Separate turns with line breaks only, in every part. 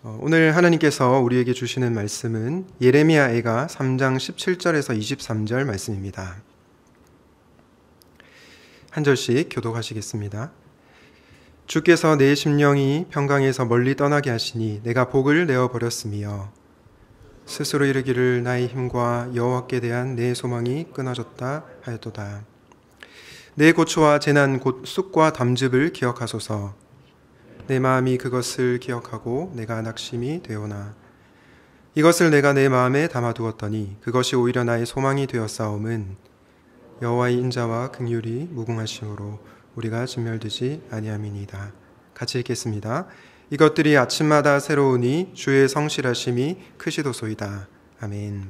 오늘 하나님께서 우리에게 주시는 말씀은 예레미야 애가 3장 17절에서 23절 말씀입니다. 한 절씩 교독하시겠습니다. 주께서 내 심령이 평강에서 멀리 떠나게 하시니 내가 복을 내어버렸으며 스스로 이르기를 나의 힘과 여호와께 대한 내 소망이 끊어졌다 하였도다. 내 고초와 재난 곧 쑥과 담즙을 기억하소서. 내 마음이 그것을 기억하고 내가 낙심이 되오나 이것을 내가 내 마음에 담아두었더니 그것이 오히려 나의 소망이 되었사옴은 여호와의 인자와 긍휼이 무궁하심으로 우리가 진멸되지 아니함이니이다. 같이 읽겠습니다. 이것들이 아침마다 새로우니 주의 성실하심이 크시도소이다. 아멘.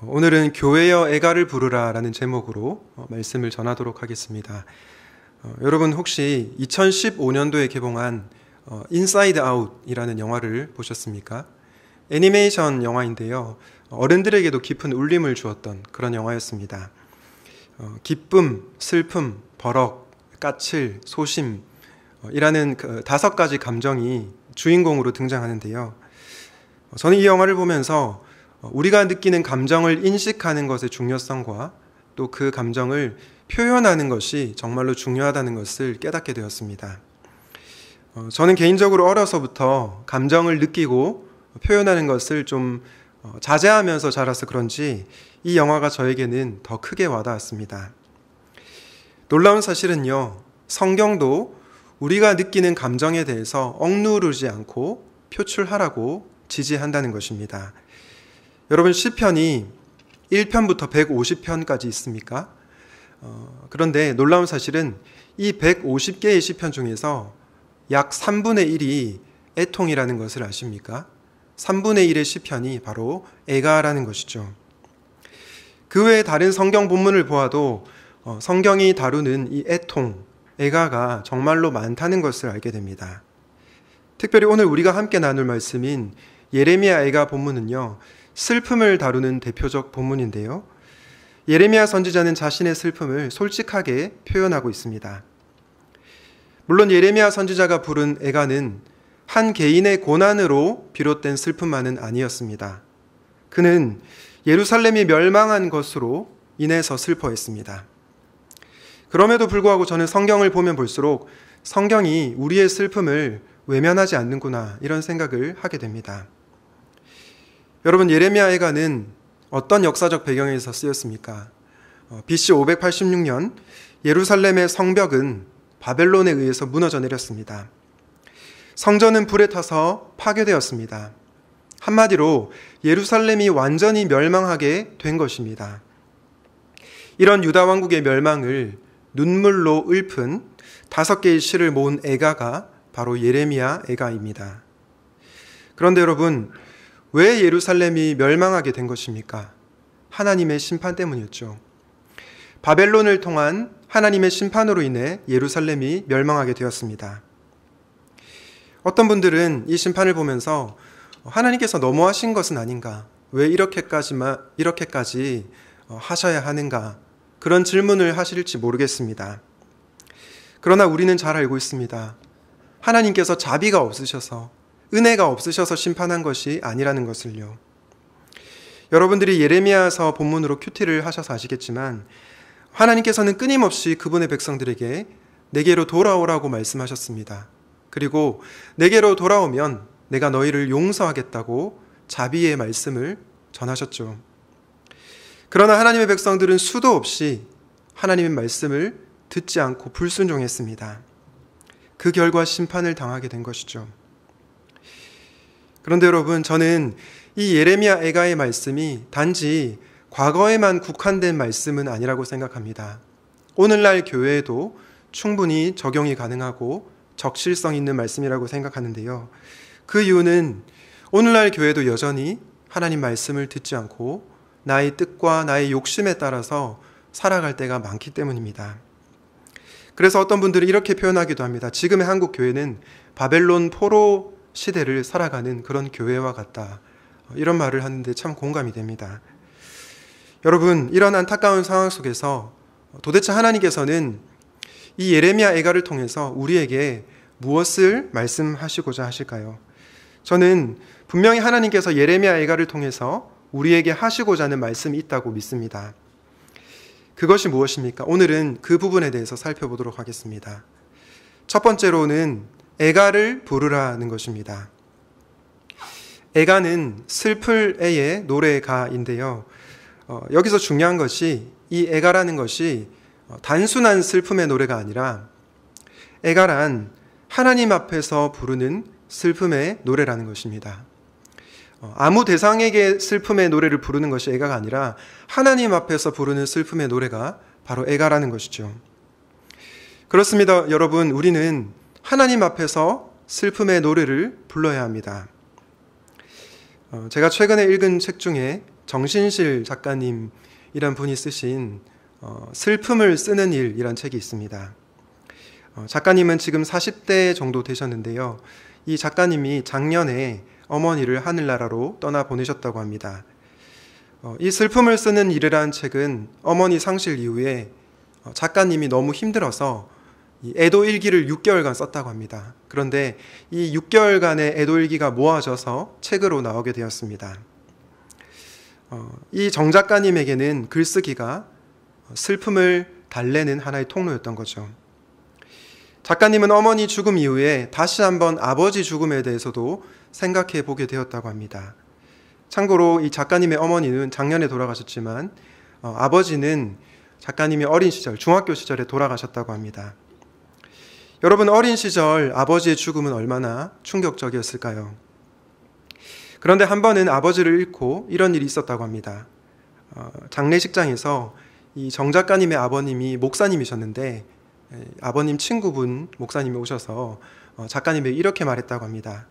오늘은 교회여 애가를 부르라 라는 제목으로 말씀을 전하도록 하겠습니다. 여러분 혹시 2015년도에 개봉한 인사이드 아웃이라는 영화를 보셨습니까? 애니메이션 영화인데요. 어른들에게도 깊은 울림을 주었던 그런 영화였습니다. 기쁨, 슬픔, 버럭, 까칠, 소심 이라는 그 5가지 감정이 주인공으로 등장하는데요. 저는 이 영화를 보면서 우리가 느끼는 감정을 인식하는 것의 중요성과 또 그 감정을 표현하는 것이 정말로 중요하다는 것을 깨닫게 되었습니다. 저는 개인적으로 어려서부터 감정을 느끼고 표현하는 것을 좀 자제하면서 자라서 그런지 이 영화가 저에게는 더 크게 와닿았습니다. 놀라운 사실은요, 성경도 우리가 느끼는 감정에 대해서 억누르지 않고 표출하라고 지지한다는 것입니다. 여러분, 시편이 1편부터 150편까지 있습니까? 그런데 놀라운 사실은 이 150개의 시편 중에서 약 3분의 1이 애통이라는 것을 아십니까? 3분의 1의 시편이 바로 애가라는 것이죠. 그 외에 다른 성경 본문을 보아도 성경이 다루는 이 애통, 애가가 정말로 많다는 것을 알게 됩니다. 특별히 오늘 우리가 함께 나눌 말씀인 예레미야 애가 본문은요, 슬픔을 다루는 대표적 본문인데요. 예레미야 선지자는 자신의 슬픔을 솔직하게 표현하고 있습니다. 물론 예레미야 선지자가 부른 애가는 한 개인의 고난으로 비롯된 슬픔만은 아니었습니다. 그는 예루살렘이 멸망한 것으로 인해서 슬퍼했습니다. 그럼에도 불구하고 저는 성경을 보면 볼수록 성경이 우리의 슬픔을 외면하지 않는구나 이런 생각을 하게 됩니다. 여러분, 예레미야 애가는 어떤 역사적 배경에서 쓰였습니까? BC 586년 예루살렘의 성벽은 바벨론에 의해서 무너져 내렸습니다. 성전은 불에 타서 파괴되었습니다. 한마디로 예루살렘이 완전히 멸망하게 된 것입니다. 이런 유다 왕국의 멸망을 눈물로 읊은 5개의 시를 모은 애가가 바로 예레미야 애가입니다. 그런데 여러분, 왜 예루살렘이 멸망하게 된 것입니까? 하나님의 심판 때문이었죠. 바벨론을 통한 하나님의 심판으로 인해 예루살렘이 멸망하게 되었습니다. 어떤 분들은 이 심판을 보면서 하나님께서 너무하신 것은 아닌가? 왜 이렇게까지 하셔야 하는가? 그런 질문을 하실지 모르겠습니다. 그러나 우리는 잘 알고 있습니다. 하나님께서 자비가 없으셔서 은혜가 없으셔서 심판한 것이 아니라는 것을요. 여러분들이 예레미야서 본문으로 큐티를 하셔서 아시겠지만 하나님께서는 끊임없이 그분의 백성들에게 내게로 돌아오라고 말씀하셨습니다. 그리고 내게로 돌아오면 내가 너희를 용서하겠다고 자비의 말씀을 전하셨죠. 그러나 하나님의 백성들은 수도 없이 하나님의 말씀을 듣지 않고 불순종했습니다. 그 결과 심판을 당하게 된 것이죠. 그런데 여러분, 저는 이 예레미야 애가의 말씀이 단지 과거에만 국한된 말씀은 아니라고 생각합니다. 오늘날 교회에도 충분히 적용이 가능하고 적실성 있는 말씀이라고 생각하는데요. 그 이유는 오늘날 교회도 여전히 하나님 말씀을 듣지 않고 나의 뜻과 나의 욕심에 따라서 살아갈 때가 많기 때문입니다. 그래서 어떤 분들은 이렇게 표현하기도 합니다. 지금의 한국 교회는 바벨론 포로 시대를 살아가는 그런 교회와 같다. 이런 말을 하는데 참 공감이 됩니다. 여러분, 이런 안타까운 상황 속에서 도대체 하나님께서는 이 예레미야 애가를 통해서 우리에게 무엇을 말씀하시고자 하실까요? 저는 분명히 하나님께서 예레미야 애가를 통해서 우리에게 하시고자 하는 말씀이 있다고 믿습니다. 그것이 무엇입니까? 오늘은 그 부분에 대해서 살펴보도록 하겠습니다. 첫 번째로는 애가를 부르라는 것입니다. 애가는 슬플 애의 노래가인데요. 여기서 중요한 것이 이 애가라는 것이 단순한 슬픔의 노래가 아니라 애가란 하나님 앞에서 부르는 슬픔의 노래라는 것입니다. 아무 대상에게 슬픔의 노래를 부르는 것이 애가가 아니라 하나님 앞에서 부르는 슬픔의 노래가 바로 애가라는 것이죠. 그렇습니다. 여러분, 우리는 하나님 앞에서 슬픔의 노래를 불러야 합니다. 제가 최근에 읽은 책 중에 정신실 작가님이란 분이 쓰신 슬픔을 쓰는 일이란 책이 있습니다. 작가님은 지금 40대 정도 되셨는데요. 이 작가님이 작년에 어머니를 하늘나라로 떠나보내셨다고 합니다. 이 슬픔을 쓰는 일이라는 책은 어머니 상실 이후에 작가님이 너무 힘들어서 이 애도일기를 6개월간 썼다고 합니다. 그런데 이 6개월간의 애도일기가 모아져서 책으로 나오게 되었습니다. 이 정 작가님에게는 글쓰기가 슬픔을 달래는 하나의 통로였던 거죠. 작가님은 어머니 죽음 이후에 다시 한번 아버지 죽음에 대해서도 생각해 보게 되었다고 합니다. 참고로 이 작가님의 어머니는 작년에 돌아가셨지만 아버지는 작가님이 어린 시절, 중학교 시절에 돌아가셨다고 합니다. 여러분, 어린 시절 아버지의 죽음은 얼마나 충격적이었을까요? 그런데 한 번은 아버지를 잃고 이런 일이 있었다고 합니다. 장례식장에서 이 정 작가님의 아버님이 목사님이셨는데 아버님 친구분 목사님이 오셔서 작가님에게 이렇게 말했다고 합니다.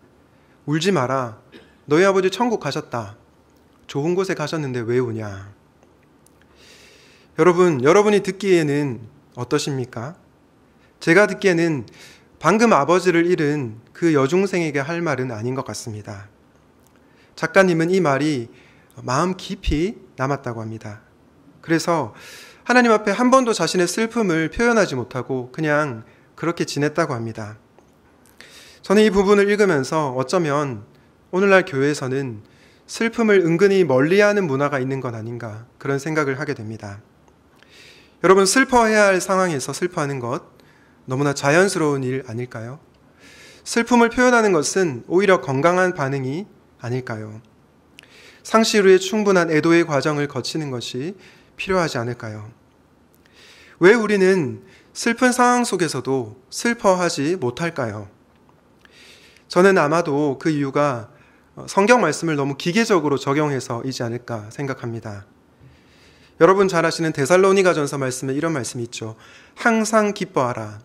울지 마라. 너희 아버지 천국 가셨다. 좋은 곳에 가셨는데 왜 우냐? 여러분이 듣기에는 어떠십니까? 제가 듣기에는 방금 아버지를 잃은 그 여중생에게 할 말은 아닌 것 같습니다. 작가님은 이 말이 마음 깊이 남았다고 합니다. 그래서 하나님 앞에 한 번도 자신의 슬픔을 표현하지 못하고 그냥 그렇게 지냈다고 합니다. 저는 이 부분을 읽으면서 어쩌면 오늘날 교회에서는 슬픔을 은근히 멀리하는 문화가 있는 건 아닌가 그런 생각을 하게 됩니다. 여러분, 슬퍼해야 할 상황에서 슬퍼하는 것 너무나 자연스러운 일 아닐까요? 슬픔을 표현하는 것은 오히려 건강한 반응이 아닐까요? 상실 후에 충분한 애도의 과정을 거치는 것이 필요하지 않을까요? 왜 우리는 슬픈 상황 속에서도 슬퍼하지 못할까요? 저는 아마도 그 이유가 성경 말씀을 너무 기계적으로 적용해서이지 않을까 생각합니다. 여러분 잘 아시는 데살로니가전서 말씀에 이런 말씀이 있죠. 항상 기뻐하라.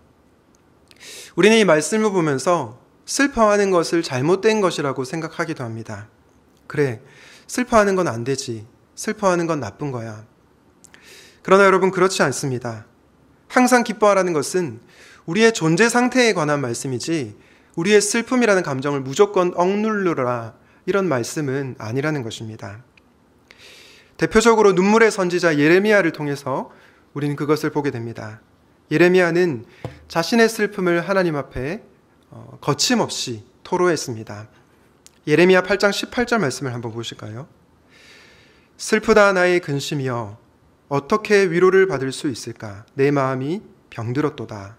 우리는 이 말씀을 보면서 슬퍼하는 것을 잘못된 것이라고 생각하기도 합니다. 그래, 슬퍼하는 건 안 되지. 슬퍼하는 건 나쁜 거야. 그러나 여러분, 그렇지 않습니다. 항상 기뻐하라는 것은 우리의 존재 상태에 관한 말씀이지 우리의 슬픔이라는 감정을 무조건 억누르라 이런 말씀은 아니라는 것입니다. 대표적으로 눈물의 선지자 예레미야를 통해서 우리는 그것을 보게 됩니다. 예레미야는 자신의 슬픔을 하나님 앞에 거침없이 토로했습니다. 예레미야 8장 18절 말씀을 한번 보실까요? 슬프다 나의 근심이여 어떻게 위로를 받을 수 있을까? 내 마음이 병들었도다.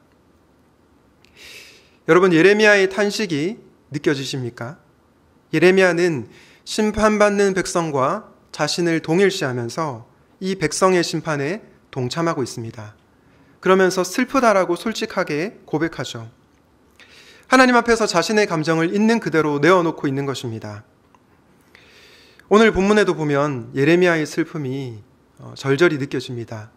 여러분, 예레미야의 탄식이 느껴지십니까? 예레미야는 심판받는 백성과 자신을 동일시하면서 이 백성의 심판에 동참하고 있습니다. 그러면서 슬프다라고 솔직하게 고백하죠. 하나님 앞에서 자신의 감정을 있는 그대로 내어놓고 있는 것입니다. 오늘 본문에도 보면 예레미야의 슬픔이 절절히 느껴집니다.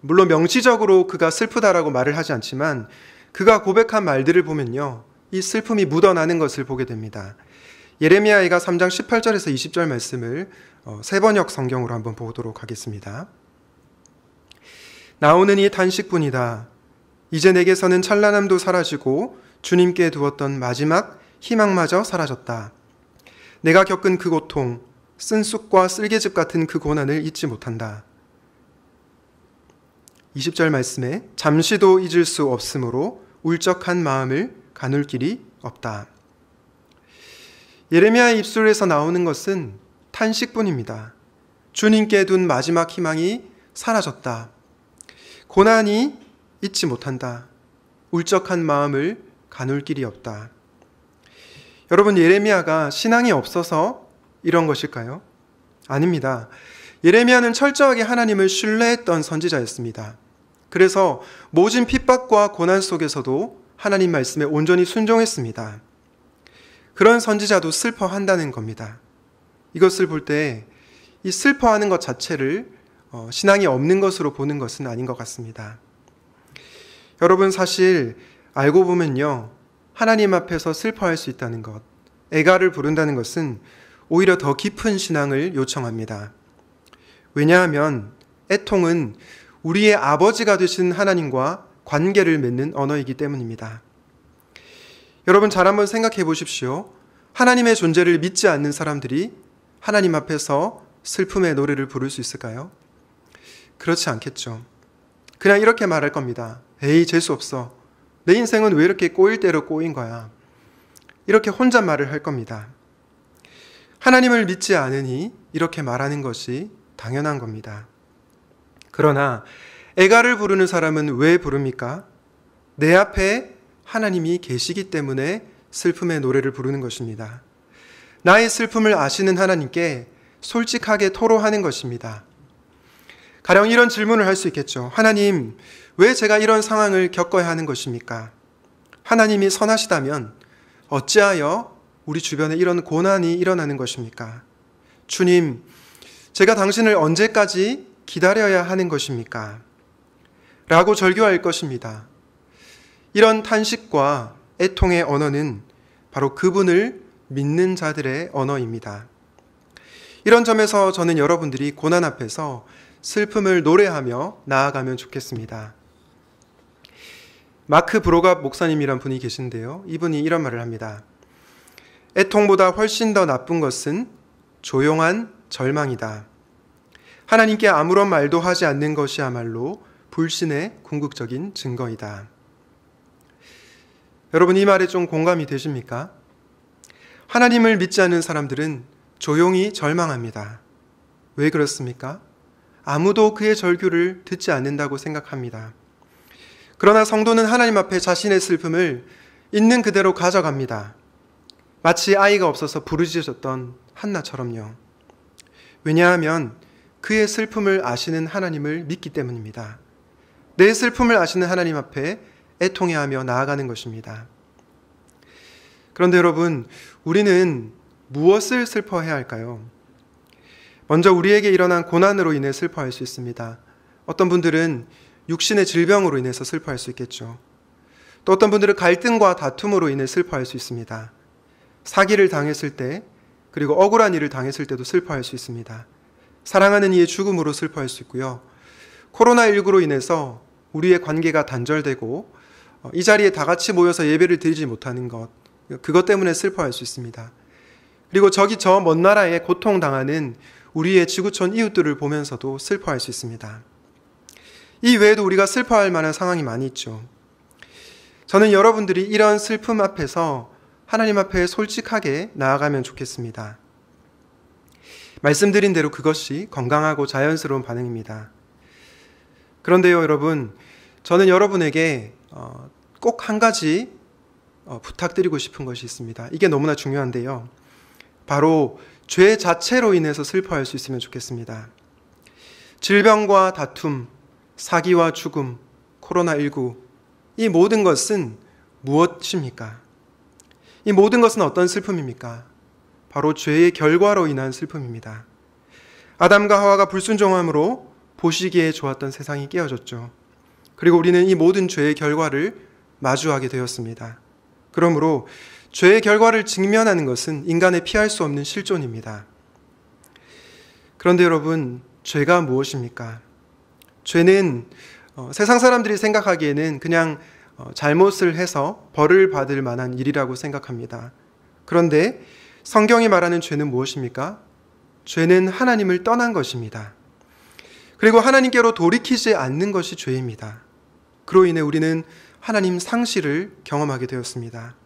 물론 명시적으로 그가 슬프다라고 말을 하지 않지만 그가 고백한 말들을 보면요, 이 슬픔이 묻어나는 것을 보게 됩니다. 예레미야가 3장 18절에서 20절 말씀을 세번역 성경으로 한번 보도록 하겠습니다. 나오는 이 단식뿐이다. 이제 내게서는 찬란함도 사라지고 주님께 두었던 마지막 희망마저 사라졌다. 내가 겪은 그 고통, 쓴쑥과 쓸개즙 같은 그 고난을 잊지 못한다. 20절 말씀에 잠시도 잊을 수 없으므로 울적한 마음을 가눌 길이 없다. 예레미야의 입술에서 나오는 것은 탄식뿐입니다. 주님께 둔 마지막 희망이 사라졌다. 고난이 잊지 못한다. 울적한 마음을 가눌 길이 없다. 여러분, 예레미야가 신앙이 없어서 이런 것일까요? 아닙니다. 예레미야는 철저하게 하나님을 신뢰했던 선지자였습니다. 그래서 모진 핍박과 고난 속에서도 하나님 말씀에 온전히 순종했습니다. 그런 선지자도 슬퍼한다는 겁니다. 이것을 볼 때 이 슬퍼하는 것 자체를 신앙이 없는 것으로 보는 것은 아닌 것 같습니다. 여러분, 사실 알고 보면요, 하나님 앞에서 슬퍼할 수 있다는 것, 애가를 부른다는 것은 오히려 더 깊은 신앙을 요청합니다. 왜냐하면 애통은 우리의 아버지가 되신 하나님과 관계를 맺는 언어이기 때문입니다. 여러분, 잘 한번 생각해 보십시오. 하나님의 존재를 믿지 않는 사람들이 하나님 앞에서 슬픔의 노래를 부를 수 있을까요? 그렇지 않겠죠. 그냥 이렇게 말할 겁니다. 에이, 재수 없어. 내 인생은 왜 이렇게 꼬일 대로 꼬인 거야. 이렇게 혼잣말을 할 겁니다. 하나님을 믿지 않으니 이렇게 말하는 것이 당연한 겁니다. 그러나 애가를 부르는 사람은 왜 부릅니까? 내 앞에 하나님이 계시기 때문에 슬픔의 노래를 부르는 것입니다. 나의 슬픔을 아시는 하나님께 솔직하게 토로하는 것입니다. 가령 이런 질문을 할 수 있겠죠. 하나님, 왜 제가 이런 상황을 겪어야 하는 것입니까? 하나님이 선하시다면 어찌하여 우리 주변에 이런 고난이 일어나는 것입니까? 주님, 제가 당신을 언제까지 기다려야 하는 것입니까? 라고 절규할 것입니다. 이런 탄식과 애통의 언어는 바로 그분을 믿는 자들의 언어입니다. 이런 점에서 저는 여러분들이 고난 앞에서 슬픔을 노래하며 나아가면 좋겠습니다. 마크 브로갑 목사님이란 분이 계신데요. 이분이 이런 말을 합니다. 애통보다 훨씬 더 나쁜 것은 조용한 절망이다. 하나님께 아무런 말도 하지 않는 것이야말로 불신의 궁극적인 증거이다. 여러분, 이 말에 좀 공감이 되십니까? 하나님을 믿지 않는 사람들은 조용히 절망합니다. 왜 그렇습니까? 아무도 그의 절규를 듣지 않는다고 생각합니다. 그러나 성도는 하나님 앞에 자신의 슬픔을 있는 그대로 가져갑니다. 마치 아이가 없어서 부르짖었던 한나처럼요. 왜냐하면 그의 슬픔을 아시는 하나님을 믿기 때문입니다. 내 슬픔을 아시는 하나님 앞에 애통해하며 나아가는 것입니다. 그런데 여러분, 우리는 무엇을 슬퍼해야 할까요? 먼저 우리에게 일어난 고난으로 인해 슬퍼할 수 있습니다. 어떤 분들은 육신의 질병으로 인해서 슬퍼할 수 있겠죠. 또 어떤 분들은 갈등과 다툼으로 인해 슬퍼할 수 있습니다. 사기를 당했을 때, 그리고 억울한 일을 당했을 때도 슬퍼할 수 있습니다. 사랑하는 이의 죽음으로 슬퍼할 수 있고요. 코로나19로 인해서 우리의 관계가 단절되고 이 자리에 다 같이 모여서 예배를 드리지 못하는 것, 그것 때문에 슬퍼할 수 있습니다. 그리고 저기 저 먼 나라에 고통당하는 우리의 지구촌 이웃들을 보면서도 슬퍼할 수 있습니다. 이 외에도 우리가 슬퍼할 만한 상황이 많이 있죠. 저는 여러분들이 이런 슬픔 앞에서 하나님 앞에 솔직하게 나아가면 좋겠습니다. 말씀드린 대로 그것이 건강하고 자연스러운 반응입니다. 그런데요, 여러분, 저는 여러분에게 꼭 한 가지 부탁드리고 싶은 것이 있습니다. 이게 너무나 중요한데요. 바로 죄 자체로 인해서 슬퍼할 수 있으면 좋겠습니다. 질병과 다툼, 사기와 죽음, 코로나19, 이 모든 것은 무엇입니까? 이 모든 것은 어떤 슬픔입니까? 바로 죄의 결과로 인한 슬픔입니다. 아담과 하와가 불순종함으로 보시기에 좋았던 세상이 깨어졌죠. 그리고 우리는 이 모든 죄의 결과를 마주하게 되었습니다. 그러므로 죄의 결과를 직면하는 것은 인간의 피할 수 없는 실존입니다. 그런데 여러분, 죄가 무엇입니까? 죄는 세상 사람들이 생각하기에는 그냥 잘못을 해서 벌을 받을 만한 일이라고 생각합니다. 그런데 성경이 말하는 죄는 무엇입니까? 죄는 하나님을 떠난 것입니다. 그리고 하나님께로 돌이키지 않는 것이 죄입니다. 그로 인해 우리는 하나님 상실을 경험하게 되었습니다.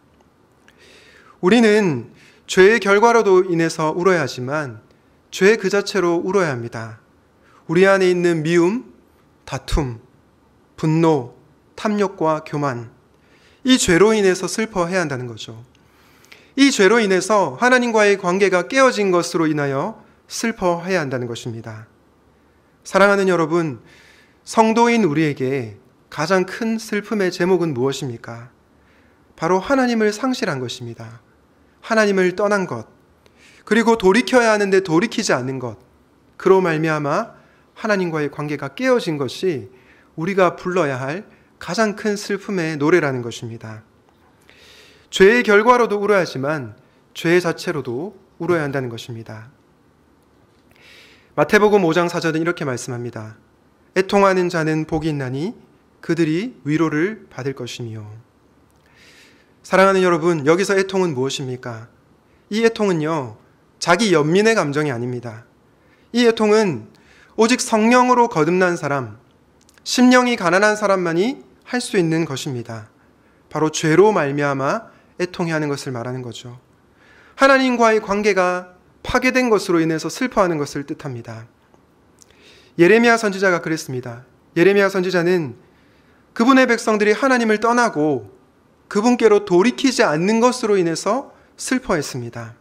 우리는 죄의 결과로도 인해서 울어야 하지만 죄 그 자체로 울어야 합니다. 우리 안에 있는 미움, 다툼, 분노, 탐욕과 교만, 이 죄로 인해서 슬퍼해야 한다는 거죠. 이 죄로 인해서 하나님과의 관계가 깨어진 것으로 인하여 슬퍼해야 한다는 것입니다. 사랑하는 여러분, 성도인 우리에게 가장 큰 슬픔의 제목은 무엇입니까? 바로 하나님을 상실한 것입니다. 하나님을 떠난 것, 그리고 돌이켜야 하는데 돌이키지 않는 것, 그로 말미암아 하나님과의 관계가 깨어진 것이 우리가 불러야 할 가장 큰 슬픔의 노래라는 것입니다. 죄의 결과로도 울어야 하지만 죄 자체로도 울어야 한다는 것입니다. 마태복음 5장 4절은 이렇게 말씀합니다. 애통하는 자는 복이 있나니 그들이 위로를 받을 것이며. 사랑하는 여러분, 여기서 애통은 무엇입니까? 이 애통은요, 자기 연민의 감정이 아닙니다. 이 애통은 오직 성령으로 거듭난 사람, 심령이 가난한 사람만이 할 수 있는 것입니다. 바로 죄로 말미암아 애통해하는 것을 말하는 거죠. 하나님과의 관계가 파괴된 것으로 인해서 슬퍼하는 것을 뜻합니다. 예레미야 선지자가 그랬습니다. 예레미야 선지자는 그분의 백성들이 하나님을 떠나고 그분께로 돌이키지 않는 것으로 인해서 슬퍼했습니다.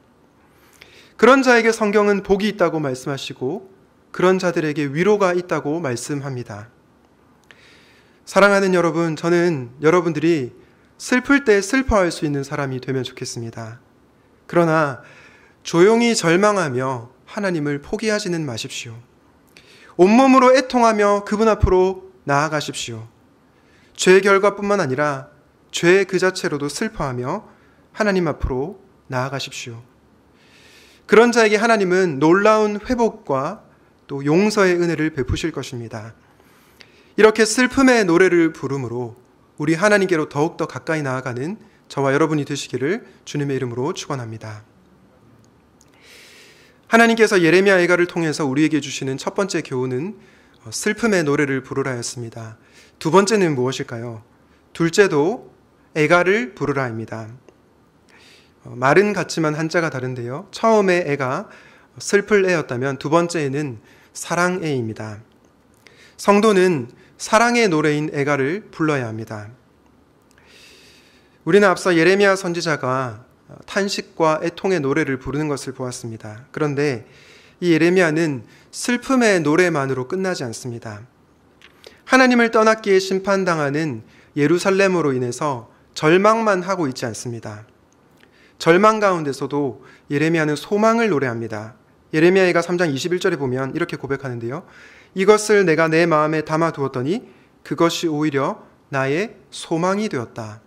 그런 자에게 성경은 복이 있다고 말씀하시고 그런 자들에게 위로가 있다고 말씀합니다. 사랑하는 여러분, 저는 여러분들이 슬플 때 슬퍼할 수 있는 사람이 되면 좋겠습니다. 그러나 조용히 절망하며 하나님을 포기하지는 마십시오. 온몸으로 애통하며 그분 앞으로 나아가십시오. 죄의 결과뿐만 아니라 죄 그 자체로도 슬퍼하며 하나님 앞으로 나아가십시오. 그런 자에게 하나님은 놀라운 회복과 또 용서의 은혜를 베푸실 것입니다. 이렇게 슬픔의 노래를 부름으로 우리 하나님께로 더욱더 가까이 나아가는 저와 여러분이 되시기를 주님의 이름으로 축원합니다. 하나님께서 예레미야 애가를 통해서 우리에게 주시는 첫 번째 교훈은 슬픔의 노래를 부르라였습니다. 두 번째는 무엇일까요? 둘째도 애가를 부르라입니다. 말은 같지만 한자가 다른데요. 처음에 애가 슬플 애였다면 두 번째에는 사랑애입니다. 성도는 사랑의 노래인 애가를 불러야 합니다. 우리는 앞서 예레미야 선지자가 탄식과 애통의 노래를 부르는 것을 보았습니다. 그런데 이 예레미야는 슬픔의 노래만으로 끝나지 않습니다. 하나님을 떠났기에 심판당하는 예루살렘으로 인해서 절망만 하고 있지 않습니다. 절망 가운데서도 예레미야는 소망을 노래합니다. 예레미야가 3장 21절에 보면 이렇게 고백하는데요. 이것을 내가 내 마음에 담아두었더니 그것이 오히려 나의 소망이 되었다.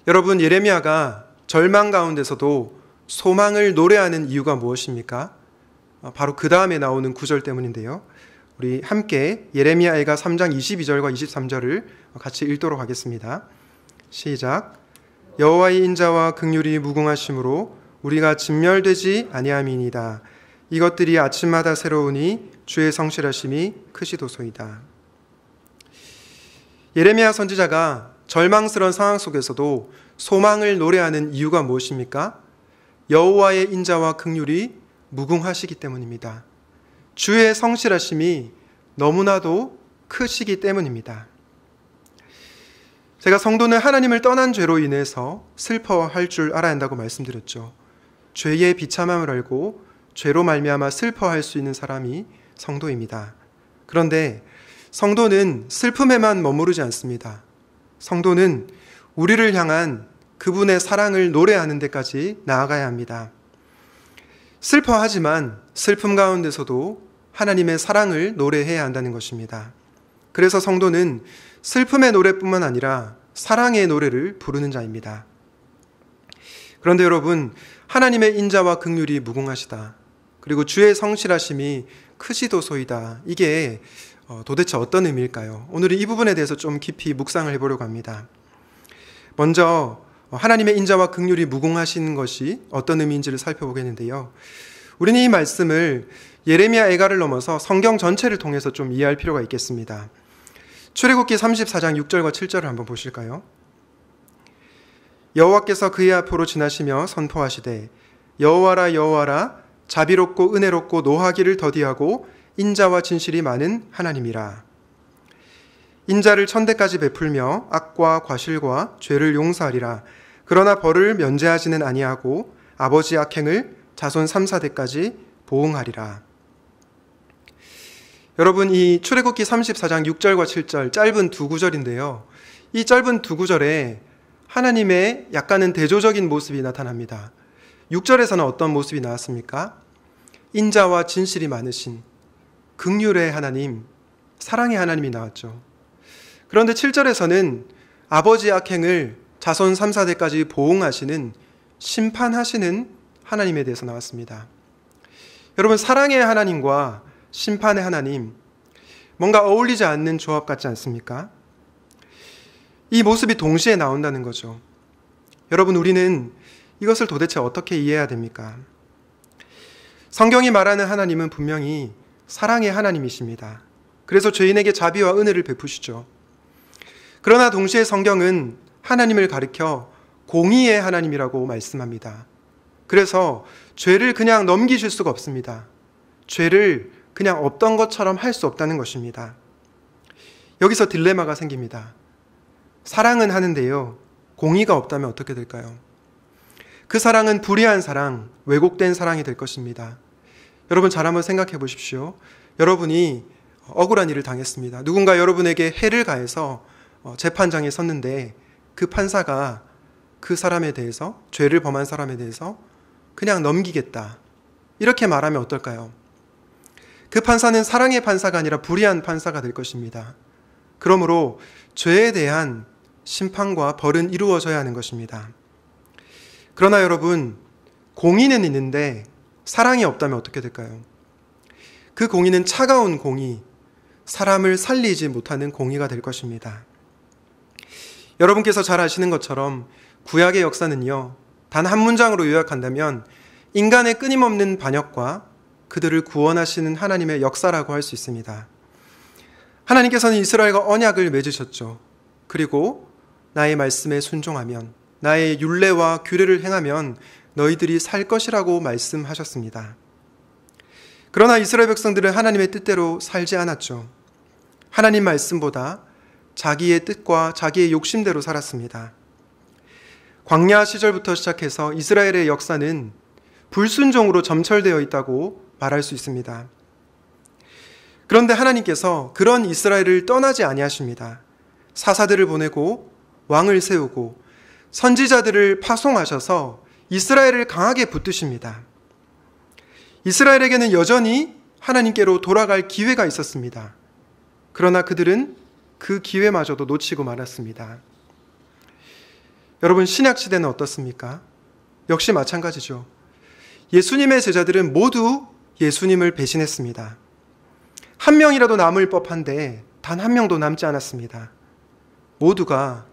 여러분, 예레미야가 절망 가운데서도 소망을 노래하는 이유가 무엇입니까? 바로 그 다음에 나오는 구절 때문인데요. 우리 함께 예레미야가 3장 22절과 23절을 같이 읽도록 하겠습니다. 시작. 여호와의 인자와 긍휼이 무궁하심으로 우리가 진멸되지 아니함이니이다. 이것들이 아침마다 새로우니 주의 성실하심이 크시도소이다. 예레미야 선지자가 절망스러운 상황 속에서도 소망을 노래하는 이유가 무엇입니까? 여호와의 인자와 긍휼이 무궁하시기 때문입니다. 주의 성실하심이 너무나도 크시기 때문입니다. 제가 성도는 하나님을 떠난 죄로 인해서 슬퍼할 줄 알아야 한다고 말씀드렸죠. 죄의 비참함을 알고 죄로 말미암아 슬퍼할 수 있는 사람이 성도입니다. 그런데 성도는 슬픔에만 머무르지 않습니다. 성도는 우리를 향한 그분의 사랑을 노래하는 데까지 나아가야 합니다. 슬퍼하지만 슬픔 가운데서도 하나님의 사랑을 노래해야 한다는 것입니다. 그래서 성도는 슬픔의 노래뿐만 아니라 사랑의 노래를 부르는 자입니다. 그런데 여러분, 하나님의 인자와 긍휼이 무궁하시다. 그리고 주의 성실하심이 크시도소이다. 이게 도대체 어떤 의미일까요? 오늘은 이 부분에 대해서 좀 깊이 묵상을 해보려고 합니다. 먼저 하나님의 인자와 긍휼이 무궁하신 것이 어떤 의미인지를 살펴보겠는데요. 우리는 이 말씀을 예레미야 애가를 넘어서 성경 전체를 통해서 좀 이해할 필요가 있겠습니다. 출애굽기 34장 6절과 7절을 한번 보실까요? 여호와께서 그의 앞으로 지나시며 선포하시되 여호와라 여호와라 자비롭고 은혜롭고 노하기를 더디하고 인자와 진실이 많은 하나님이라. 인자를 천대까지 베풀며 악과 과실과 죄를 용서하리라. 그러나 벌을 면제하지는 아니하고 아버지 악행을 자손 3, 4대까지 보응하리라. 여러분, 이 출애굽기 34장 6절과 7절 짧은 두 구절인데요. 이 짧은 두 구절에 하나님의 약간은 대조적인 모습이 나타납니다. 6절에서는 어떤 모습이 나왔습니까? 인자와 진실이 많으신 긍휼의 하나님, 사랑의 하나님이 나왔죠. 그런데 7절에서는 아버지 악행을 자손 3, 4대까지 보응하시는 심판하시는 하나님에 대해서 나왔습니다. 여러분, 사랑의 하나님과 심판의 하나님, 뭔가 어울리지 않는 조합 같지 않습니까? 이 모습이 동시에 나온다는 거죠. 여러분, 우리는 이것을 도대체 어떻게 이해해야 됩니까? 성경이 말하는 하나님은 분명히 사랑의 하나님이십니다. 그래서 죄인에게 자비와 은혜를 베푸시죠. 그러나 동시에 성경은 하나님을 가리켜 공의의 하나님이라고 말씀합니다. 그래서 죄를 그냥 넘기실 수가 없습니다. 죄를 그냥 없던 것처럼 할 수 없다는 것입니다. 여기서 딜레마가 생깁니다. 사랑은 하는데요, 공의가 없다면 어떻게 될까요? 그 사랑은 불의한 사랑, 왜곡된 사랑이 될 것입니다. 여러분, 잘 한번 생각해 보십시오. 여러분이 억울한 일을 당했습니다. 누군가 여러분에게 해를 가해서 재판장에 섰는데 그 판사가 그 사람에 대해서, 죄를 범한 사람에 대해서 그냥 넘기겠다, 이렇게 말하면 어떨까요? 그 판사는 사랑의 판사가 아니라 불의한 판사가 될 것입니다. 그러므로 죄에 대한 심판과 벌은 이루어져야 하는 것입니다. 그러나 여러분, 공의는 있는데 사랑이 없다면 어떻게 될까요? 그 공의는 차가운 공의, 사람을 살리지 못하는 공의가 될 것입니다. 여러분께서 잘 아시는 것처럼 구약의 역사는요, 단 한 문장으로 요약한다면 인간의 끊임없는 반역과 그들을 구원하시는 하나님의 역사라고 할 수 있습니다. 하나님께서는 이스라엘과 언약을 맺으셨죠. 그리고 나의 말씀에 순종하면, 나의 율례와 규례를 행하면 너희들이 살 것이라고 말씀하셨습니다. 그러나 이스라엘 백성들은 하나님의 뜻대로 살지 않았죠. 하나님 말씀보다 자기의 뜻과 자기의 욕심대로 살았습니다. 광야 시절부터 시작해서 이스라엘의 역사는 불순종으로 점철되어 있다고 말할 수 있습니다. 그런데 하나님께서 그런 이스라엘을 떠나지 아니하십니다. 사사들을 보내고 왕을 세우고 선지자들을 파송하셔서 이스라엘을 강하게 붙드십니다. 이스라엘에게는 여전히 하나님께로 돌아갈 기회가 있었습니다. 그러나 그들은 그 기회마저도 놓치고 말았습니다. 여러분, 신약 시대는 어떻습니까? 역시 마찬가지죠. 예수님의 제자들은 모두 예수님을 배신했습니다. 한 명이라도 남을 법한데 단 한 명도 남지 않았습니다. 모두가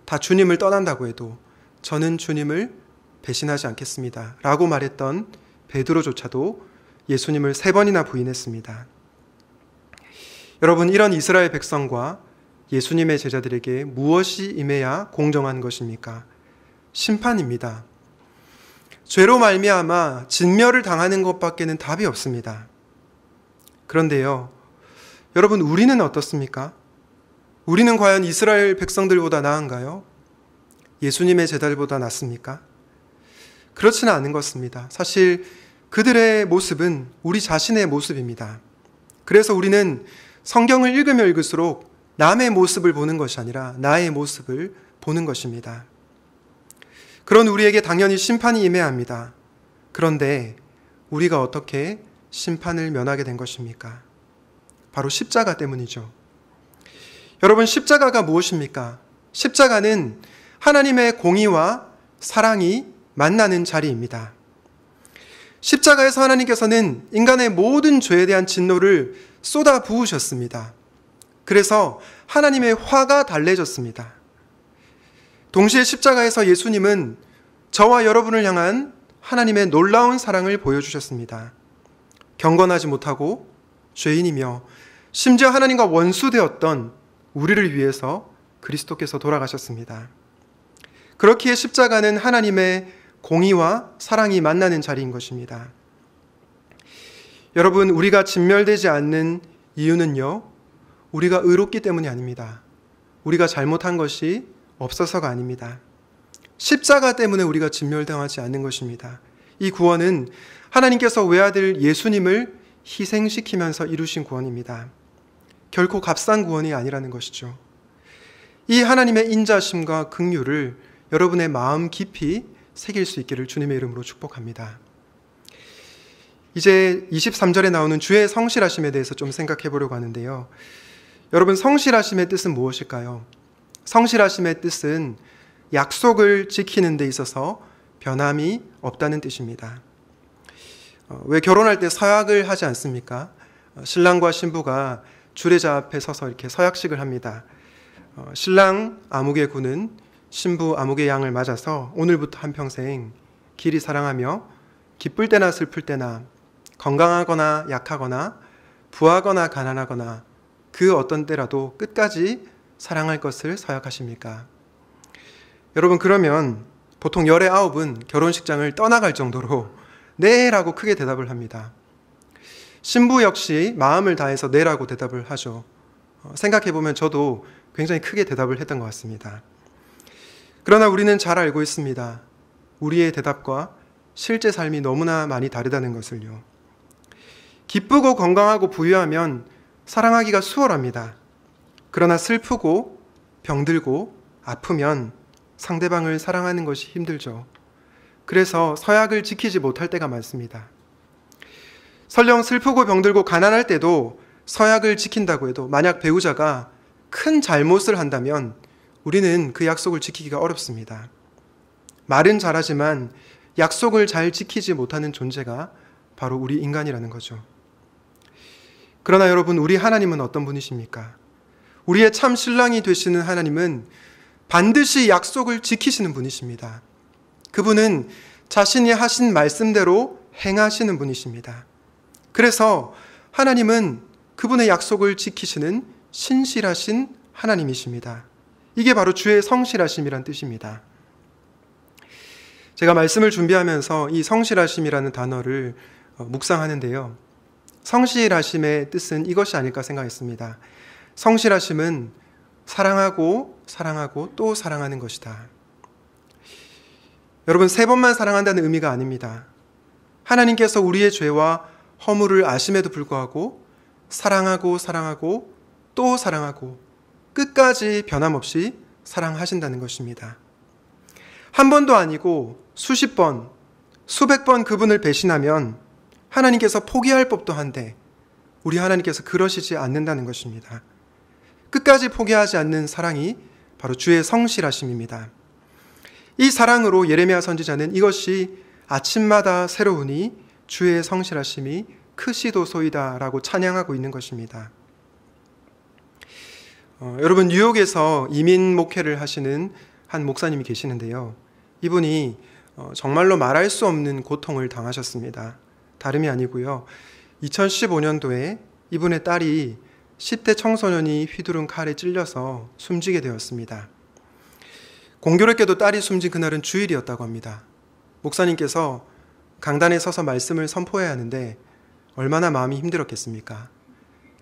다 주님을 떠난다고 해도 저는 주님을 배신하지 않겠습니다 라고 말했던 베드로조차도 예수님을 3번이나 부인했습니다. 여러분, 이런 이스라엘 백성과 예수님의 제자들에게 무엇이 임해야 공정한 것입니까? 심판입니다. 죄로 말미암아 진멸을 당하는 것밖에는 답이 없습니다. 그런데요, 여러분, 우리는 어떻습니까? 우리는 과연 이스라엘 백성들보다 나은가요? 예수님의 제자들보다 낫습니까? 그렇지는 않은 것입니다. 사실 그들의 모습은 우리 자신의 모습입니다. 그래서 우리는 성경을 읽으면 읽을수록 남의 모습을 보는 것이 아니라 나의 모습을 보는 것입니다. 그런 우리에게 당연히 심판이 임해야 합니다. 그런데 우리가 어떻게 심판을 면하게 된 것입니까? 바로 십자가 때문이죠. 여러분, 십자가가 무엇입니까? 십자가는 하나님의 공의와 사랑이 만나는 자리입니다. 십자가에서 하나님께서는 인간의 모든 죄에 대한 진노를 쏟아 부으셨습니다. 그래서 하나님의 화가 달래졌습니다. 동시에 십자가에서 예수님은 저와 여러분을 향한 하나님의 놀라운 사랑을 보여주셨습니다. 경건하지 못하고 죄인이며 심지어 하나님과 원수되었던 우리를 위해서 그리스도께서 돌아가셨습니다. 그렇기에 십자가는 하나님의 공의와 사랑이 만나는 자리인 것입니다. 여러분, 우리가 진멸되지 않는 이유는요, 우리가 의롭기 때문이 아닙니다. 우리가 잘못한 것이 없어서가 아닙니다. 십자가 때문에 우리가 진멸당하지 않는 것입니다. 이 구원은 하나님께서 외아들 예수님을 희생시키면서 이루신 구원입니다. 결코 값싼 구원이 아니라는 것이죠. 이 하나님의 인자심과 긍휼을 여러분의 마음 깊이 새길 수 있기를 주님의 이름으로 축복합니다. 이제 23절에 나오는 주의 성실하심에 대해서 좀 생각해 보려고 하는데요. 여러분, 성실하심의 뜻은 무엇일까요? 성실하심의 뜻은 약속을 지키는 데 있어서 변함이 없다는 뜻입니다. 왜 결혼할 때 서약을 하지 않습니까? 신랑과 신부가 주례자 앞에 서서 이렇게 서약식을 합니다. 신랑 아무개 군은 신부 아무개 양을 맞아서 오늘부터 한평생 길이 사랑하며 기쁠 때나 슬플 때나 건강하거나 약하거나 부하거나 가난하거나 그 어떤 때라도 끝까지 사랑할 것을 서약하십니까? 여러분, 그러면 보통 19은 결혼식장을 떠나갈 정도로 네 라고 크게 대답을 합니다. 신부 역시 마음을 다해서 네 라고 대답을 하죠. 생각해보면 저도 굉장히 크게 대답을 했던 것 같습니다. 그러나 우리는 잘 알고 있습니다. 우리의 대답과 실제 삶이 너무나 많이 다르다는 것을요. 기쁘고 건강하고 부유하면 사랑하기가 수월합니다. 그러나 슬프고 병들고 아프면 상대방을 사랑하는 것이 힘들죠. 그래서 서약을 지키지 못할 때가 많습니다. 설령 슬프고 병들고 가난할 때도 서약을 지킨다고 해도 만약 배우자가 큰 잘못을 한다면 우리는 그 약속을 지키기가 어렵습니다. 말은 잘하지만 약속을 잘 지키지 못하는 존재가 바로 우리 인간이라는 거죠. 그러나 여러분, 우리 하나님은 어떤 분이십니까? 우리의 참 신랑이 되시는 하나님은 반드시 약속을 지키시는 분이십니다. 그분은 자신이 하신 말씀대로 행하시는 분이십니다. 그래서 하나님은 그분의 약속을 지키시는 신실하신 하나님이십니다. 이게 바로 주의 성실하심이란 뜻입니다. 제가 말씀을 준비하면서 이 성실하심이라는 단어를 묵상하는데요. 성실하심의 뜻은 이것이 아닐까 생각했습니다. 성실하심은 사랑하고 사랑하고 또 사랑하는 것이다. 여러분, 3번만 사랑한다는 의미가 아닙니다. 하나님께서 우리의 죄와 허물을 아심에도 불구하고 사랑하고 사랑하고 또 사랑하고 끝까지 변함없이 사랑하신다는 것입니다. 한 번도 아니고 수십 번, 수백 번 그분을 배신하면 하나님께서 포기할 법도 한데 우리 하나님께서 그러시지 않는다는 것입니다. 끝까지 포기하지 않는 사랑이 바로 주의 성실하심입니다. 이 사랑으로 예레미야 선지자는 이것이 아침마다 새로우니 주의 성실하심이 크시도소이다 라고 찬양하고 있는 것입니다. 여러분, 뉴욕에서 이민 목회를 하시는 한 목사님이 계시는데요. 이분이 정말로 말할 수 없는 고통을 당하셨습니다. 다름이 아니고요. 2015년도에 이분의 딸이 10대 청소년이 휘두른 칼에 찔려서 숨지게 되었습니다. 공교롭게도 딸이 숨진 그날은 주일이었다고 합니다. 목사님께서 강단에 서서 말씀을 선포해야 하는데 얼마나 마음이 힘들었겠습니까?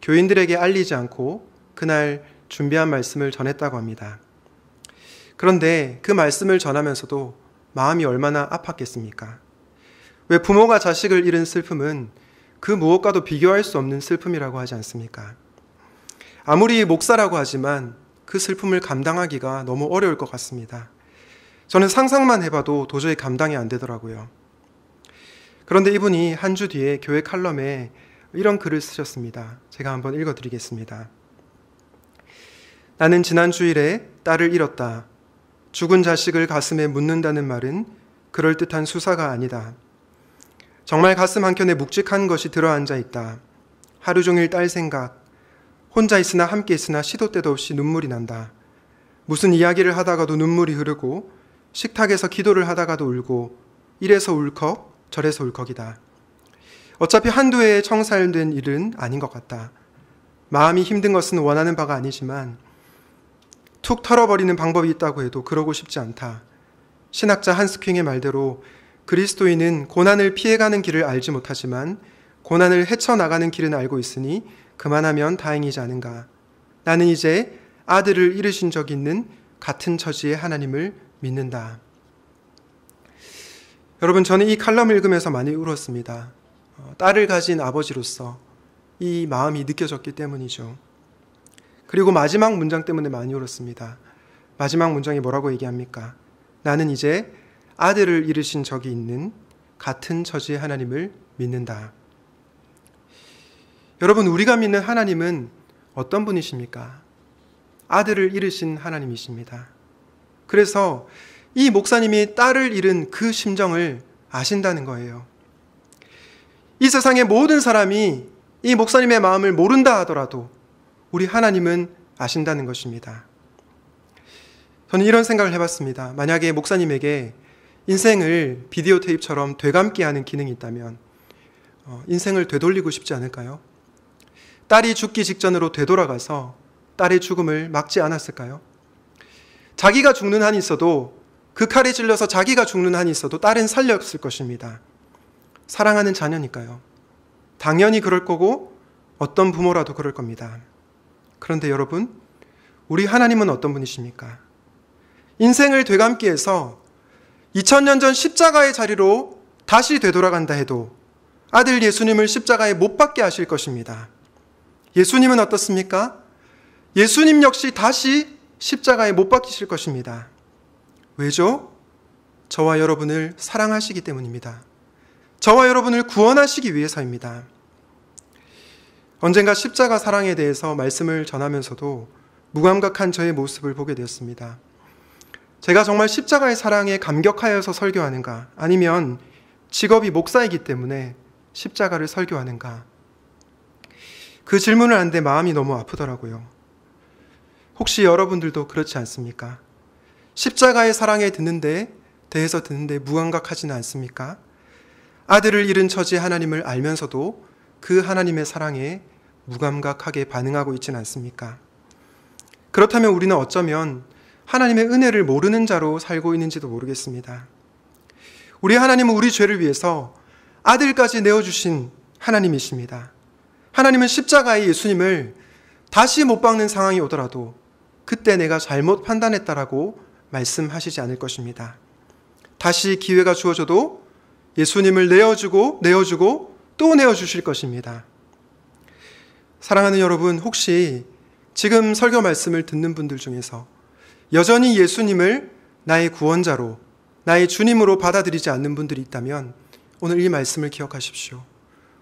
교인들에게 알리지 않고 그날 준비한 말씀을 전했다고 합니다. 그런데 그 말씀을 전하면서도 마음이 얼마나 아팠겠습니까? 왜 부모가 자식을 잃은 슬픔은 그 무엇과도 비교할 수 없는 슬픔이라고 하지 않습니까? 아무리 목사라고 하지만 그 슬픔을 감당하기가 너무 어려울 것 같습니다. 저는 상상만 해봐도 도저히 감당이 안 되더라고요. 그런데 이분이 한 주 뒤에 교회 칼럼에 이런 글을 쓰셨습니다. 제가 한번 읽어드리겠습니다. 나는 지난 주일에 딸을 잃었다. 죽은 자식을 가슴에 묻는다는 말은 그럴듯한 수사가 아니다. 정말 가슴 한켠에 묵직한 것이 들어앉아 있다. 하루 종일 딸 생각, 혼자 있으나 함께 있으나 시도 때도 없이 눈물이 난다. 무슨 이야기를 하다가도 눈물이 흐르고 식탁에서 기도를 하다가도 울고 이래서 울컥 저래서 울컥이다. 어차피 한두 해에 청산된 일은 아닌 것 같다. 마음이 힘든 것은 원하는 바가 아니지만 툭 털어버리는 방법이 있다고 해도 그러고 싶지 않다. 신학자 한스킹의 말대로 그리스도인은 고난을 피해가는 길을 알지 못하지만 고난을 헤쳐나가는 길은 알고 있으니 그만하면 다행이지 않은가. 나는 이제 아들을 잃으신 적이 있는 같은 처지의 하나님을 믿는다. 여러분, 저는 이 칼럼을 읽으면서 많이 울었습니다. 딸을 가진 아버지로서 이 마음이 느껴졌기 때문이죠. 그리고 마지막 문장 때문에 많이 울었습니다. 마지막 문장이 뭐라고 얘기합니까? 나는 이제 아들을 잃으신 적이 있는 같은 처지의 하나님을 믿는다. 여러분, 우리가 믿는 하나님은 어떤 분이십니까? 아들을 잃으신 하나님이십니다. 그래서 이 목사님이 딸을 잃은 그 심정을 아신다는 거예요. 이 세상의 모든 사람이 이 목사님의 마음을 모른다 하더라도 우리 하나님은 아신다는 것입니다. 저는 이런 생각을 해봤습니다. 만약에 목사님에게 인생을 비디오 테이프처럼 되감게 하는 기능이 있다면 인생을 되돌리고 싶지 않을까요? 딸이 죽기 직전으로 되돌아가서 딸의 죽음을 막지 않았을까요? 자기가 죽는 한이 있어도, 그 칼에 찔려서 자기가 죽는 한이 있어도 딸은 살렸을 것입니다. 사랑하는 자녀니까요. 당연히 그럴 거고 어떤 부모라도 그럴 겁니다. 그런데 여러분, 우리 하나님은 어떤 분이십니까? 인생을 되감게 해서 2000년 전 십자가의 자리로 다시 되돌아간다 해도 아들 예수님을 십자가에 못 박게 하실 것입니다. 예수님은 어떻습니까? 예수님 역시 다시 십자가에 못 박히실 것입니다. 왜죠? 저와 여러분을 사랑하시기 때문입니다. 저와 여러분을 구원하시기 위해서입니다. 언젠가 십자가 사랑에 대해서 말씀을 전하면서도 무감각한 저의 모습을 보게 되었습니다. 제가 정말 십자가의 사랑에 감격하여서 설교하는가, 아니면 직업이 목사이기 때문에 십자가를 설교하는가, 그 질문을 하는데 마음이 너무 아프더라고요. 혹시 여러분들도 그렇지 않습니까? 십자가의 사랑에 대해서 듣는데 무감각하지는 않습니까? 아들을 잃은 처지의 하나님을 알면서도 그 하나님의 사랑에 무감각하게 반응하고 있지는 않습니까? 그렇다면 우리는 어쩌면 하나님의 은혜를 모르는 자로 살고 있는지도 모르겠습니다. 우리 하나님은 우리 죄를 위해서 아들까지 내어주신 하나님이십니다. 하나님은 십자가의 예수님을 다시 못 박는 상황이 오더라도 그때 내가 잘못 판단했다라고 말씀하시지 않을 것입니다. 다시 기회가 주어져도 예수님을 내어주고 또 내어주실 것입니다. 사랑하는 여러분, 혹시 지금 설교 말씀을 듣는 분들 중에서 여전히 예수님을 나의 구원자로, 나의 주님으로 받아들이지 않는 분들이 있다면 오늘 이 말씀을 기억하십시오.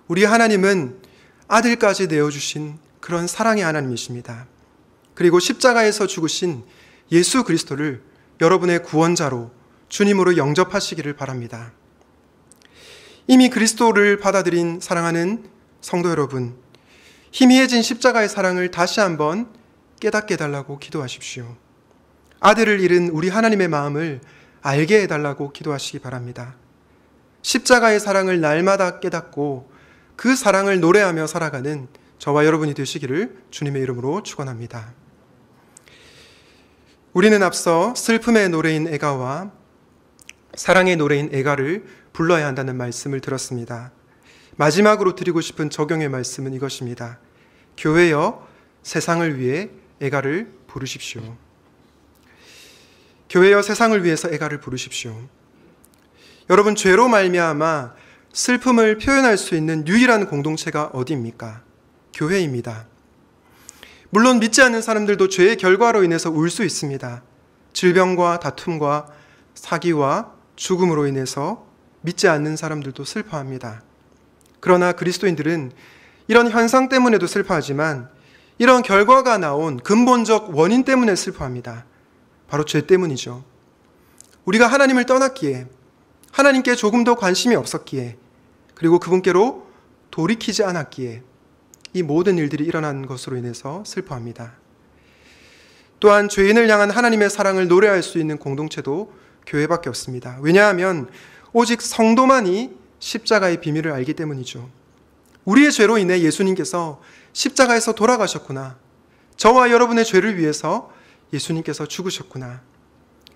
우리 하나님은 아들까지 내어주신 그런 사랑의 하나님이십니다. 그리고 십자가에서 죽으신 예수 그리스도를 여러분의 구원자로, 주님으로 영접하시기를 바랍니다. 이미 그리스도를 받아들인 사랑하는 성도 여러분, 희미해진 십자가의 사랑을 다시 한번 깨닫게 해달라고 기도하십시오. 아들을 잃은 우리 하나님의 마음을 알게 해달라고 기도하시기 바랍니다. 십자가의 사랑을 날마다 깨닫고 그 사랑을 노래하며 살아가는 저와 여러분이 되시기를 주님의 이름으로 축원합니다. 우리는 앞서 슬픔의 노래인 애가와 사랑의 노래인 애가를 불러야 한다는 말씀을 들었습니다. 마지막으로 드리고 싶은 적용의 말씀은 이것입니다. 교회여, 세상을 위해 애가를 부르십시오. 교회여, 세상을 위해서 애가를 부르십시오. 여러분, 죄로 말미암아 슬픔을 표현할 수 있는 유일한 공동체가 어디입니까? 교회입니다. 물론 믿지 않는 사람들도 죄의 결과로 인해서 울 수 있습니다. 질병과 다툼과 사기와 죽음으로 인해서 믿지 않는 사람들도 슬퍼합니다. 그러나 그리스도인들은 이런 현상 때문에도 슬퍼하지만 이런 결과가 나온 근본적 원인 때문에 슬퍼합니다. 바로 죄 때문이죠. 우리가 하나님을 떠났기에, 하나님께 조금 더 관심이 없었기에, 그리고 그분께로 돌이키지 않았기에 이 모든 일들이 일어난 것으로 인해서 슬퍼합니다. 또한 죄인을 향한 하나님의 사랑을 노래할 수 있는 공동체도 교회밖에 없습니다. 왜냐하면 오직 성도만이 십자가의 비밀을 알기 때문이죠. 우리의 죄로 인해 예수님께서 십자가에서 돌아가셨구나, 저와 여러분의 죄를 위해서 예수님께서 죽으셨구나.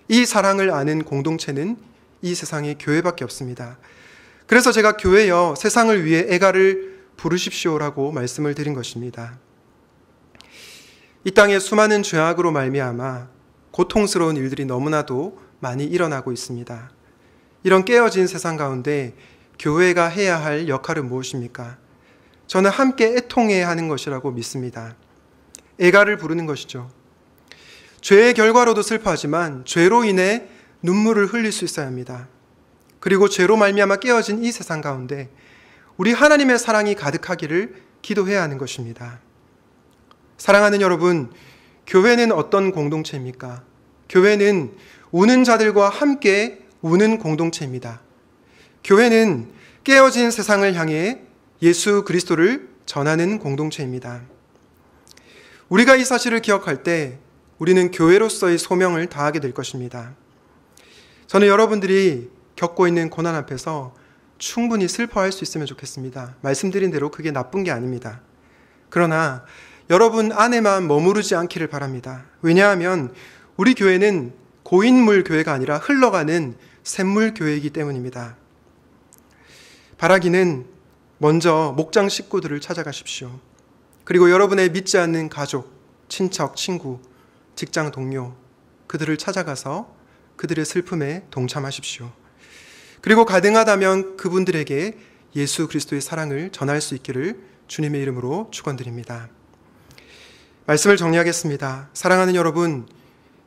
이 사랑을 아는 공동체는 이 세상에 교회밖에 없습니다. 그래서 제가 교회여 세상을 위해 애가를 부르십시오라고 말씀을 드린 것입니다. 이 땅에 수많은 죄악으로 말미암아 고통스러운 일들이 너무나도 많이 일어나고 있습니다. 이런 깨어진 세상 가운데 교회가 해야 할 역할은 무엇입니까? 저는 함께 애통해야 하는 것이라고 믿습니다. 애가를 부르는 것이죠. 죄의 결과로도 슬퍼하지만 죄로 인해 눈물을 흘릴 수 있어야 합니다. 그리고 죄로 말미암아 깨어진 이 세상 가운데 우리 하나님의 사랑이 가득하기를 기도해야 하는 것입니다. 사랑하는 여러분, 교회는 어떤 공동체입니까? 교회는 우는 자들과 함께 우는 공동체입니다. 교회는 깨어진 세상을 향해 예수 그리스도를 전하는 공동체입니다. 우리가 이 사실을 기억할 때 우리는 교회로서의 소명을 다하게 될 것입니다. 저는 여러분들이 겪고 있는 고난 앞에서 충분히 슬퍼할 수 있으면 좋겠습니다. 말씀드린 대로 그게 나쁜 게 아닙니다. 그러나 여러분 안에만 머무르지 않기를 바랍니다. 왜냐하면 우리 교회는 고인물 교회가 아니라 흘러가는 샘물 교회이기 때문입니다. 바라기는 먼저 목장 식구들을 찾아가십시오. 그리고 여러분의 믿지 않는 가족, 친척, 친구, 직장 동료, 그들을 찾아가서 그들의 슬픔에 동참하십시오. 그리고 가능하다면 그분들에게 예수 그리스도의 사랑을 전할 수 있기를 주님의 이름으로 축원드립니다. 말씀을 정리하겠습니다. 사랑하는 여러분,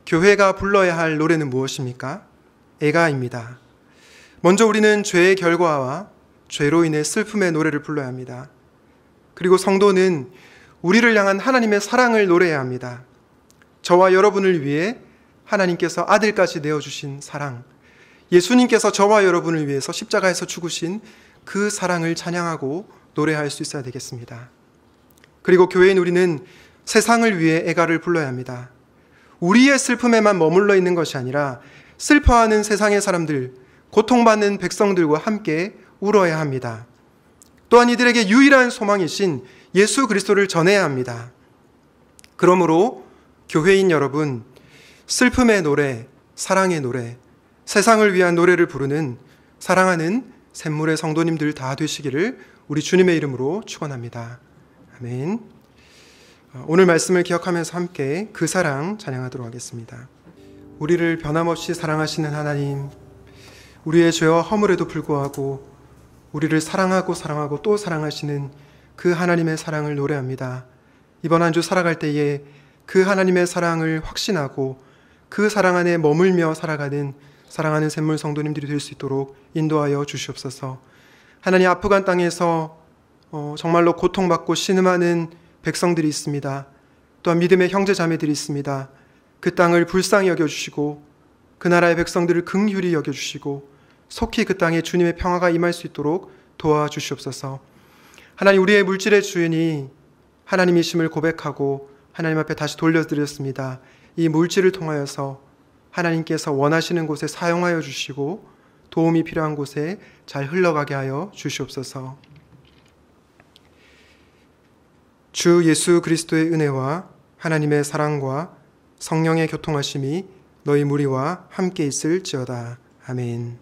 교회가 불러야 할 노래는 무엇입니까? 애가입니다. 먼저 우리는 죄의 결과와 죄로 인해 슬픔의 노래를 불러야 합니다. 그리고 성도는 우리를 향한 하나님의 사랑을 노래해야 합니다. 저와 여러분을 위해 하나님께서 아들까지 내어주신 사랑, 예수님께서 저와 여러분을 위해서 십자가에서 죽으신 그 사랑을 찬양하고 노래할 수 있어야 되겠습니다. 그리고 교회인 우리는 세상을 위해 애가를 불러야 합니다. 우리의 슬픔에만 머물러 있는 것이 아니라 슬퍼하는 세상의 사람들, 고통받는 백성들과 함께 울어야 합니다. 또한 이들에게 유일한 소망이신 예수 그리스도를 전해야 합니다. 그러므로 교회인 여러분, 슬픔의 노래, 사랑의 노래, 세상을 위한 노래를 부르는 사랑하는 샘물의 성도님들 다 되시기를 우리 주님의 이름으로 축원합니다. 아멘. 오늘 말씀을 기억하면서 함께 그 사랑 찬양하도록 하겠습니다. 우리를 변함없이 사랑하시는 하나님, 우리의 죄와 허물에도 불구하고 우리를 사랑하고 또 사랑하시는 그 하나님의 사랑을 노래합니다. 이번 한 주 살아갈 때에 그 하나님의 사랑을 확신하고 그 사랑 안에 머물며 살아가는 사랑하는 샘물 성도님들이 될 수 있도록 인도하여 주시옵소서. 하나님, 아프간 땅에서 정말로 고통받고 신음하는 백성들이 있습니다. 또한 믿음의 형제 자매들이 있습니다. 그 땅을 불쌍히 여겨주시고 그 나라의 백성들을 긍휼히 여겨주시고 속히 그 땅에 주님의 평화가 임할 수 있도록 도와주시옵소서. 하나님, 우리의 물질의 주인이 하나님이심을 고백하고 하나님 앞에 다시 돌려드렸습니다. 이 물질을 통하여서 하나님께서 원하시는 곳에 사용하여 주시고 도움이 필요한 곳에 잘 흘러가게 하여 주시옵소서. 주 예수 그리스도의 은혜와 하나님의 사랑과 성령의 교통하심이 너희 무리와 함께 있을지어다. 아멘.